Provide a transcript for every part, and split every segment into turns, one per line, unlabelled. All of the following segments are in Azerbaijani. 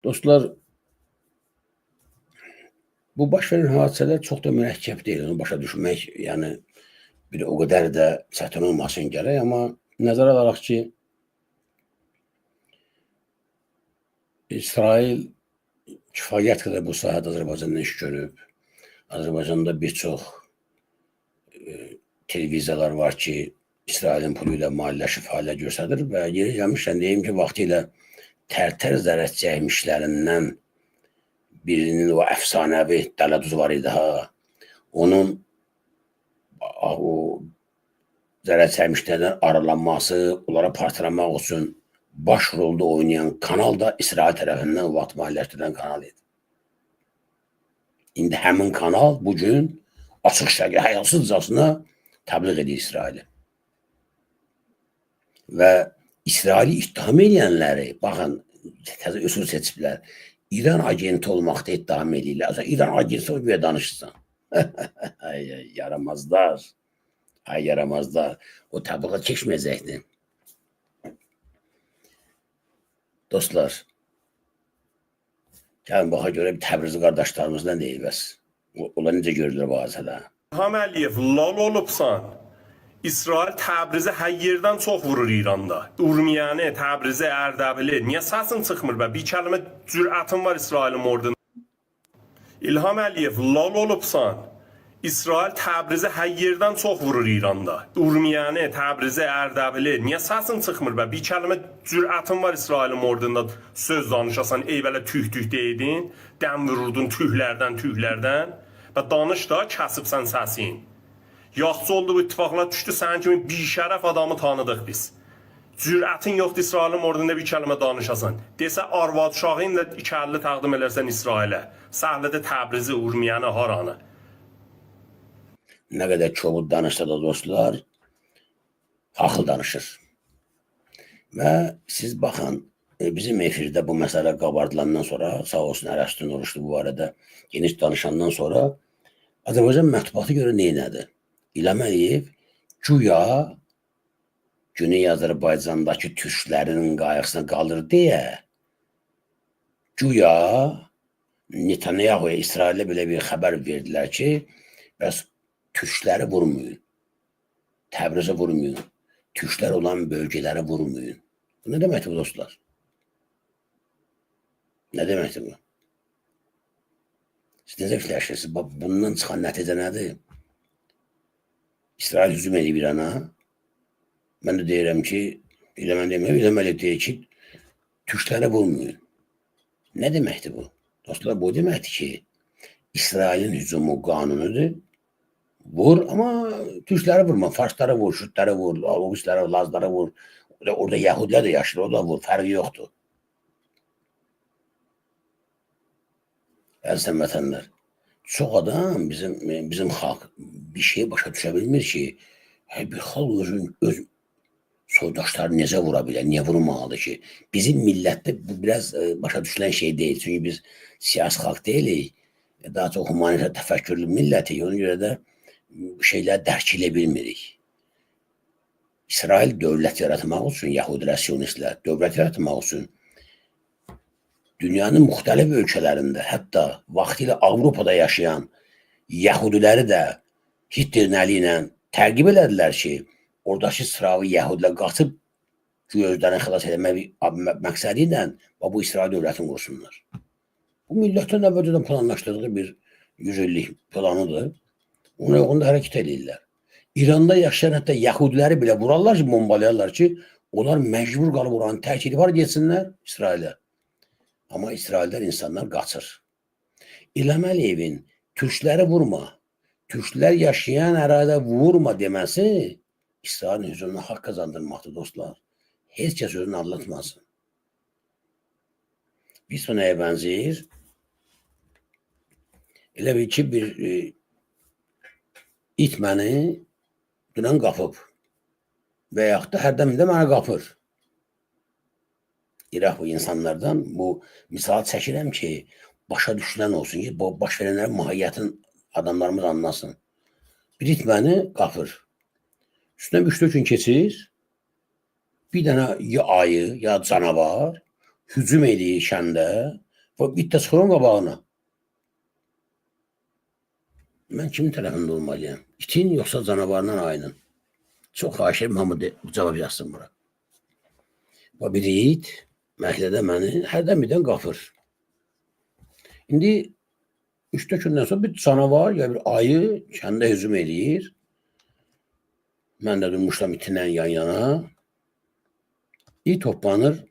Dostlar, bu baş verən hadisələr çox da mürəkkəb deyil, onu başa düşmək, yəni bir o qədər də çətin olmasın gərək, amma nəzərə alaraq ki, İsrail kifayət qədər bu sahədə Azərbaycandan iş görüb. Azərbaycanda bir çox televiziyalar var ki, İsrailin pulu ilə maliyyələşib fəaliyyət göstərir və yeri gəlmişkən deyim ki, vaxtilə Tərtər zərət çəkmişlərindən birinin o əfsanəvi Dələduz var idi ha. Onun o zərət çəkmişlərdən aralanması, onlara partlamaq üçün baş rolda oynayan kanal da İsrail tərəfindən vaxt maliyyələşdirilən kanal idi. İndi həmin kanal bugün açıq şəkildə həyasızcasına təbliğ edir İsraili. Və İsraili ittiham edənləri, baxın, təzə üsul seçiblər, İran agenti olmaqda ittiham edirlər. İran agenti olub və danışırsan. Yaramazlar. Ay yaramazlar. O təbliğat keçməyəcəkdir. Dostlar, gəlin baxa görə bir Təbrizi qardaşlarımız nə deyir bəs? Onlar necə görürlər bu hadisədə?
İlham Əliyev, lal olubsan. İsrail Təbrizi hər yerdən çox vurur İranda. Urmiyəni, Təbrizi, Ərdəbili. Niyə səsin çıxmır bə? Bir kəlmə cürətin var İsrailin ordunda. İlham Əliyev, lal olubsan. İsrail Təbrizi hər yerdən çox vurur İranda. Urmiyəni, Təbrizi, Ərdəbili. Niyə səsin çıxmır bə? Bir kəlmə cürətin var İsrailin ordunda söz danışasan, ey belə tüh-tüh deydin, dəm vururdun tühlərdən. Və danış da, kəsibsən səsin. Yaxşı oldu bu ittifaqlar düşdü, sənin kimi bir şərəf adamı tanıdıq biz. Cürətin yoxdur İsrailin ordunda bir kəlmə danışasan. Desə arvad uşağın da 250 təqdim elərsən İsrailə. Səhlədə Təbrizi, Urmiyəni, haranı.
Nə qədər kobud danışsa da dostlar, haqlı danışır. Və siz baxın, bizim efirdə bu məsələ qabardılandan sonra, sağ olsun Ərəstun Oruçlu bu arada geniş danışandan sonra Azərbaycan mətbuatı görə neynədi? İlham Əliyev güya Güney Azərbaycandakı türklərin qayğısına qalır deyə güya Netanyahu'ya, İsrailə belə bir xəbər verdilər ki, bəs türkləri vurmayın, Təbrizə vurmayın, türklər olan bölgələri vurmayın. Bu nə deməkdir bu dostlar? Nə deməkdir bu? Siz necə fikirləşirsiniz? Bundan çıxan nəticə nədir? İsrail hücum edib İrana. Mən də deyirəm ki, İlham Əliyev deyir ki, türkləri vurmayın. Nə deməkdir bu? Dostlar, bu deməkdir ki, İsrailin hücumu qanunudur. Vur, amma türkləri vurma. Farsları vur, şürdləri vur, Oğuzları, Lazları vur. Orada Yahudilər də yaşayır, o da vur. Fərqi yoxdur. Əziz vətənlər, çox adam, bizim xalq bir şey başa düşə bilmir ki, bir xalq öz soydaşları necə vura bilər, niyə vurmalıdır ki? Bizim millətdə bu biraz başa düşülən şey deyil. Çünki biz siyasi xalq deyilik, daha çox humanitə təfəkkürlü millətik. Ona görə də şeyləri dərk edə bilmirik. İsrail dövlət yaratmaq üçün, Yahudilər, Siyonistlər dövlət yaratmaq üçün dünyanın müxtəlif ölkələrində, hətta vaxtilə Avropada yaşayan Yahudiləri də Hitlerin əli ilə təqib elədilər ki, oradakı sıravi Yahudilər qaçıb özlərini xilas etmək məqsədi ilə bu İsrail dövlətini qursunlar. Bu millətdən əvvəlcədən planlaşdırdığı bir 100 illik planıdır. Ona uyğun da hərəkət edirlər. İranda yaşayan hətta Yahudiləri belə vurarlar ki, bombalayarlar ki, onlar məcbur qalıb oranı tərk edib getsinlər İsrailə. Amma İsraildən insanlar qaçır. İlham Əliyevin türkləri vurma, türklər yaşayan ərazidə vurma deməsi İsrailin hücumuna haqq qazandırmaqdır dostlar. Heç kəs özünü anlatmasın. Bir sonraya bənzəyir. Elə bir ki, bir it məni dünən qapıb və yaxud da hərdəmində mənə qapır. İraq bu insanlardan bu misal çəkirəm ki, başa düşülən olsun ki, baş verənlərin mahiyyətin adamlarımız anlasın. Bir it məni qapır. Üstündən 3-4 gün keçir, bir dənə ya ayı, ya canavar hücum edir kəndə O it də çıxır onun qabağına. Mən kimin tərəfində olmalıyam? İtin yoxsa canavarın ayının? Çox xahiş edirəm, hamı cavab yazsın bura. O bir it məhəllədə məni hərdən birdən qapır. İndi 3-4 gündən sonra bir canavar ya bir ayı kəndə hücum eləyir. Mən də durmuşam itinlə yan yana. İt toplanır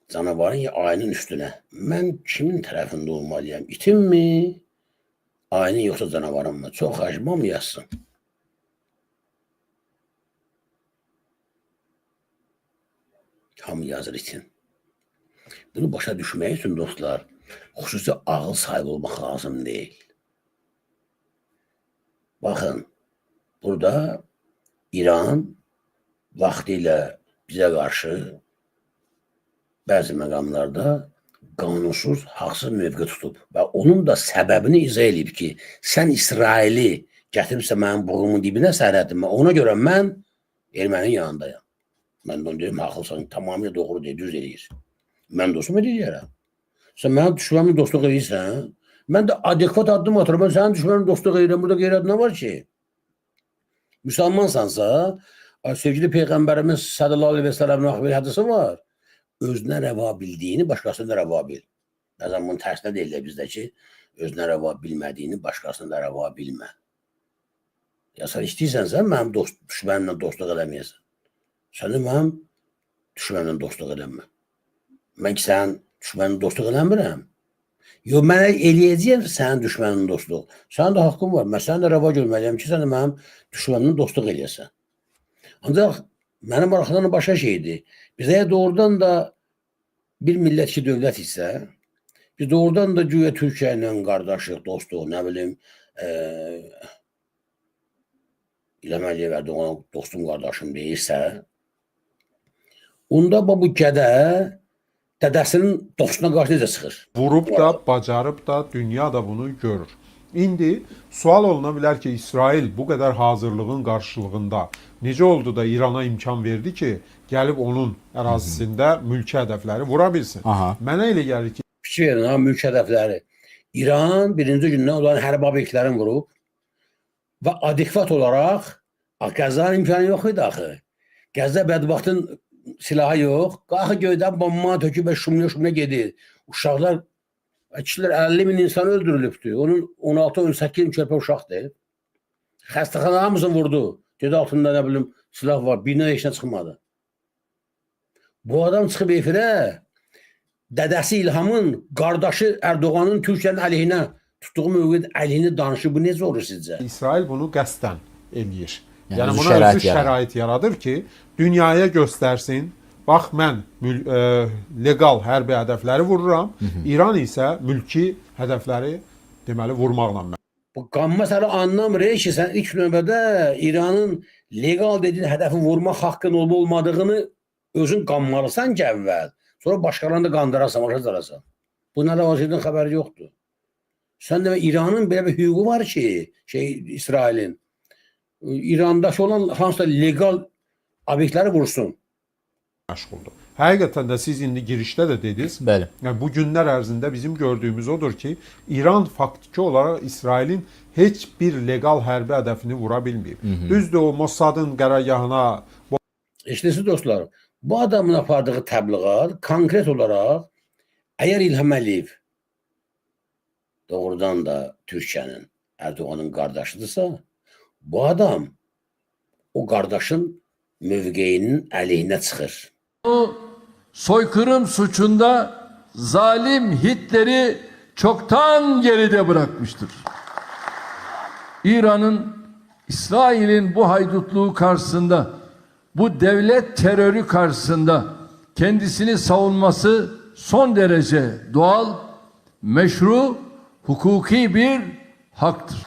canavarın ya ayının üstünə. Mən kimin tərəfində olmalıyam? İtin mi? Ayının yoxsa canavarın mı? Çox xahiş edirəm, hamı yazsın. Hamı yazır itin. Bunu başa düşmək üçün dostlar, xüsusi ağıl sahibi olmaq lazım deyil. Baxın, burada İran vaxtilə bizə qarşı bəzi məqamlarda qanunsuz, haqsız mövqe tutub və onun da səbəbini izah edib ki, sən İsraili gətiribsə mənim burnumun dibinə sərhədimə, ona görə mən ermənin yanındayam. Mən də onu deyim, haqlısan, tamamilə doğru deyil, düz eləyir. Mən dostum eləyirəm. Sən mənim düşməmin dostluq eləyirsən, mən də adekvat addım atıram, mən sənin düşməmin dostluq eləyirəm, burada qeyrət nə var ki? Müsəlmansansa, sevgili Peyğəmbərimiz sallallahu aleyhi və səlləmin bir hədisi var. Özünə rəva bildiyini başqasına rəva bil. Bəzən bunun tərsinə deyirlər bizdə ki, özünə rəva bilmədiyini başqasına da rəva bilmə. Ya sən istəyirsənsə, mənim düşmənimlə dostluq eləməyəsən. Sən də mənim düşmənimlə dostluq eləmə. Mən ki, sənin düşmənimlə dostluq eləmirəm. Yox, mənə eləyəcəyəm sənin düşmənimlə dostluq. Sənin də haqqın var. Mən sənin də rəva görməliyəm ki, sən də mənim düşmənimlə dostluq eləyəsən. Ancaq mənim maraqlanan başqa şeydir. Bizə doğrudan da bir millət ki, dövlət isə, biz doğrudan da güya Türkiyə ilə qardaşlıq, dostluq, nə bilim, İlham Əliyev Ərdoğan dostum, qardaşım deyirsə, onda bu gədə dədəsinin dostuna qarşı necə çıxır?
Vurub da, bacarıb da, dünya da bunu görür. İndi sual oluna bilər ki, İsrail bu qədər hazırlığın qarşılığında necə oldu da İrana imkan verdi ki, gəlib onun ərazisində mülki hədəfləri vura bilsin? Mənə elə gəlir ki...
Fikir verin, mülki hədəfləri. İran birinci gündən olan hərbi obyektlərini vurub və adekvat olaraq Qəzzanın imkanı yox idi axı. Qəzza bədbaxtın silahı yox. Qalxı göydən bomba töküb və şumluya gedir. Uşaqlar, kişilər 50 min insan öldürülübdür. Onun 16-18 körpə uşaqdır. Xəstəxana hamısını vurdu. Dedi altında nə bilim silah var. Bina heç nə çıxmadı. Bu adam çıxıb efirə dədəsi İlhamın, qardaşı Ərdoğanın Türkiyənin əleyhinə tutduğu mövqedə əleyhinə danışır. Bu necə olur sizcə?
İsrail bunu qəsdən eləyir. Yəni buna özü şərait yaradır ki, dünyaya göstərsin. Bax, mən legal hərbi hədəfləri vururam. İran isə mülki hədəfləri deməli vurmaqla mən.
Bu qanma səni anlamır ki, sən ilk növbədə İranın legal dediyin hədəfi vurmaq haqqın olmadığını özün qanmalısan ki, əvvəl. Sonra başqalarını da qandırasan, başa carasan. Bu nə ləvaziyədən xəbəri yoxdur. Sən də İranın belə bir hüququ var ki, İsrailin. İrandakı olan hansısa legal obyektləri vursun.
Məşğuldur. Həqiqətən də siz indi girişdə də dediniz.
Bəli.
Yəni bu günlər ərzində bizim gördüyümüz odur ki, İran faktiki olaraq İsrailin heç bir legal hərbi hədəfini vura bilməyib. Düzdür, o Mossadın qərargahına...
İşte dostlar, bu adamın apardığı təbliğat konkret olaraq əgər İlham Əliyev doğrudan da Türkiyənin, Ərdoğanın qardaşıdırsa, bu adam o qardaşın mövqeyinin əleyhinə çıxır.
O soykırım suçunda zalim Hitler'i çoktan geride bırakmıştır. İran'ın İsrail'in bu haydutluğu karşısında, bu devlet terörü karşısında kendisini savunması son derece doğal, meşru, hukuki bir haktır.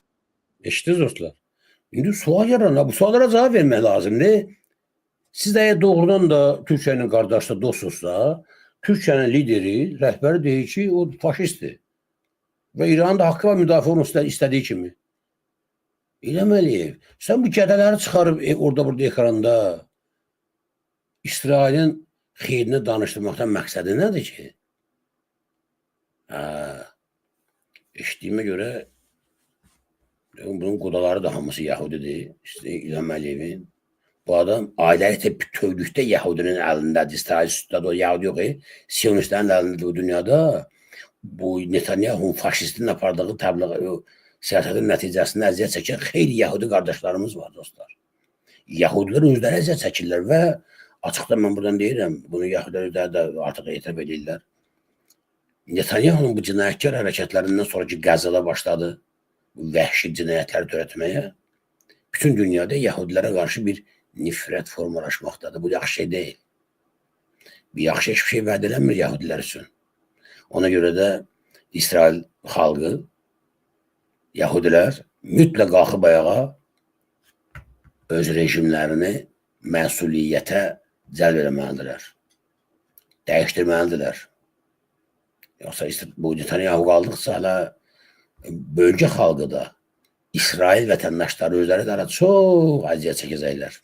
İşte dostlar. İndi sual yaranır. Bu suallara cavab vermək lazımdır. Siz də doğrudan da Türkiyənin qardaşda dostsuzsa, Türkiyənin lideri, rəhbəri deyir ki, o faşistdir. Və İranın da haqqı var müdafiə olunsun istədiyi kimi. İlham Əliyev, sən bu gədələri çıxarıb orada burada ekranda İsrailin xeyrini danışdırmaqdan məqsədi nədir ki? Eşitdiyimə görə bunun qudaları da hamısı Yahudidir. İşte İlham Əliyevin. Bu adam ailəlikdə bütövlükdə Yahudinin əlindədir. İsrail sütdadır, o Yahudi yox. Siyonistlərin əlindədir bu dünyada. Bu Netanyahu'nun faşistin apardığı təbliğ, siyasətin nəticəsində əziyyət çəkən xeyli Yahudi qardaşlarımız var dostlar. Yahudilər özləri əziyyət çəkirlər və açıqda mən buradan deyirəm, bunu Yahudilər özləri də artıq etiraf edirlər. Netanyahu'nun bu cinayətkar hərəkətlərindən sonraki Qəzzada başladı bu vəhşi cinayətləri törətməyə. Bütün dünyada Yahudilərə qarşı bir nifrət formalaşmaqdadır. Bu yaxşı şey deyil. Bir yaxşı hiçbir şey vəd eləmir Yahudilər üçün. Ona görə də İsrail xalqı, Yahudilər mütləq qalxıb ayağa öz rejimlərini məsuliyyətə cəlb eləməlidirlər. Dəyişdirməlidirlər. Yoxsa bu Netanyahu qaldıqsa hələ bölgə xalqı da İsrail vətəndaşları özləri də çox əziyyət çəkəcəklər.